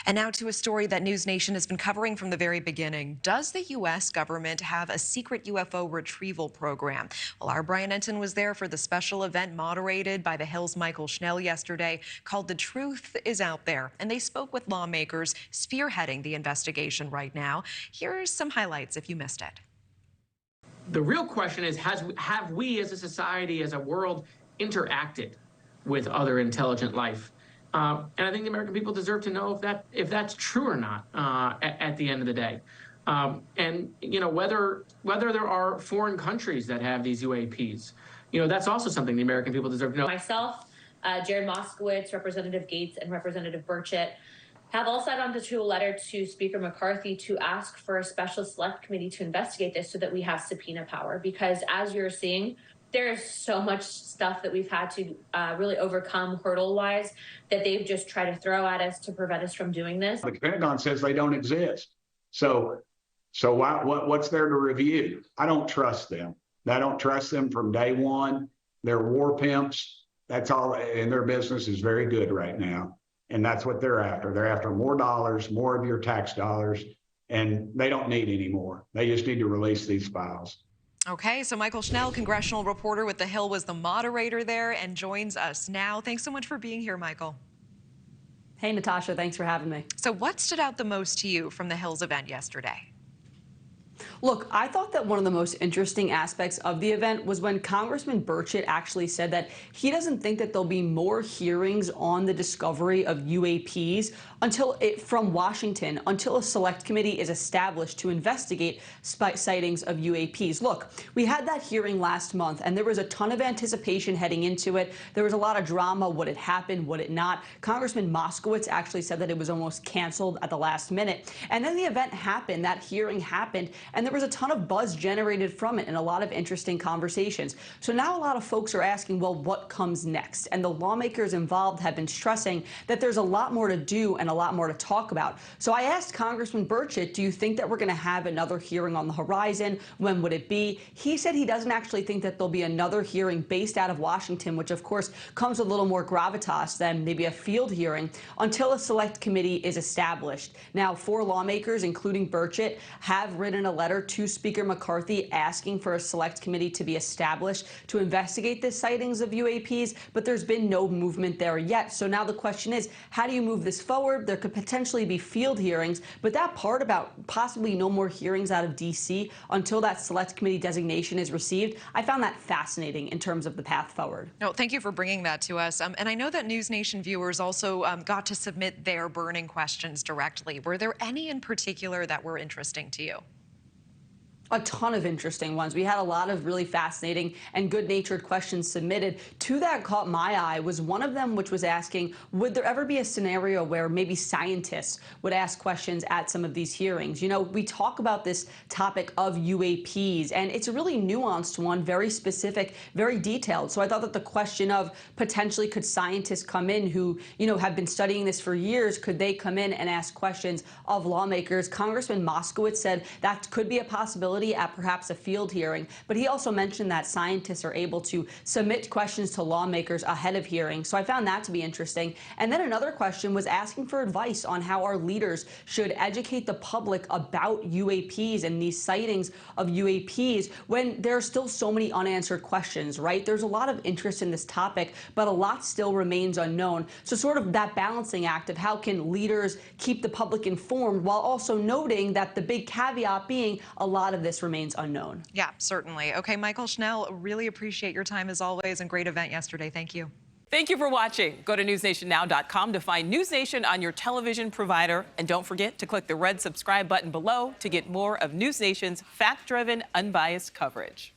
And now to a story that News Nation has been covering from the very beginning. Does the U.S. government have a secret UFO retrieval program? Well, our Brian Enton was there for the special event moderated by the Hill's Mychael Schnell yesterday called The Truth Is Out There. And they spoke with lawmakers spearheading the investigation right now. Here's some highlights if you missed it. The real question is, have we as a society, as a world, interacted with other intelligent life? And I think the American people deserve to know if that's true or not at the end of the day. And you know, whether there are foreign countries that have these UAPs, you know, that's also something the American people deserve to know. Myself, Jared Moskowitz, Representative Gates, and Representative Burchett have all signed on to a letter to Speaker McCarthy to ask for a special select committee to investigate this so that we have subpoena power. Because as you're seeing, there is so much stuff that we've had to really overcome hurdle-wise that they've just tried to throw at us to prevent us from doing this. The Pentagon says they don't exist. So what's there to review? I don't trust them. I don't trust them from day one. They're war pimps. That's all, and their business is very good right now. And that's what they're after. They're after more dollars, more of your tax dollars, and they don't need any more. They just need to release these files. Okay, so Mychael Schnell, congressional reporter with The Hill, was the moderator there and joins us now. Thanks so much for being here, Mychael. Hey, Natasha, thanks for having me. So what stood out the most to you from the Hill's event yesterday? Look, I thought that one of the most interesting aspects of the event was when Congressman Burchett actually said that he doesn't think that there'll be more hearings on the discovery of UAPs from Washington until a select committee is established to investigate sightings of UAPs. Look, we had that hearing last month, and there was a ton of anticipation heading into it. There was a lot of drama. Would it happen? Would it not? Congressman Moskowitz actually said that it was almost canceled at the last minute. And then the event happened, that hearing happened, and there was a ton of buzz generated from it and a lot of interesting conversations. So now a lot of folks are asking, well, what comes next? And the lawmakers involved have been stressing that there's a lot more to do and a lot more to talk about. So I asked Congressman Burchett, do you think that we're going to have another hearing on the horizon? When would it be? He said he doesn't actually think that there'll be another hearing based out of Washington, which of course comes with a little more gravitas than maybe a field hearing, until a select committee is established. Now, 4 lawmakers, including Burchett, have written a letter to Speaker McCarthy asking for a select committee to be established to investigate the sightings of UAPs, but there's been no movement there yet. So now the question is, how do you move this forward? There could potentially be field hearings, but that part about possibly no more hearings out of D.C. until that select committee designation is received, I found that fascinating in terms of the path forward. No, thank you for bringing that to us. And I know that News Nation viewers also got to submit their burning questions directly. Were there any in particular that were interesting to you? A ton of interesting ones. We had a lot of really fascinating and good-natured questions submitted. Two that caught my eye was one of them which was asking, would there ever be a scenario where maybe scientists would ask questions at some of these hearings? You know, we talk about this topic of UAPs, and it's a really nuanced one, very specific, very detailed. So I thought that the question of potentially could scientists come in who, you know, have been studying this for years, could they come in and ask questions of lawmakers? Congressman Moskowitz said that could be a possibility at perhaps a field hearing, but he also mentioned that scientists are able to submit questions to lawmakers ahead of hearings. So I found that to be interesting. And then another question was asking for advice on how our leaders should educate the public about UAPs and these sightings of UAPs when there are still so many unanswered questions, right? There's a lot of interest in this topic, but a lot still remains unknown. So sort of that balancing act of how can leaders keep the public informed while also noting that the big caveat being a lot of this remains unknown. Yeah, certainly. Okay, Mychael Schnell, really appreciate your time as always, and great event yesterday. Thank you. Thank you for watching. Go to newsnationnow.com to find News Nation on your television provider. And don't forget to click the red subscribe button below to get more of News Nation's fact-driven, unbiased coverage.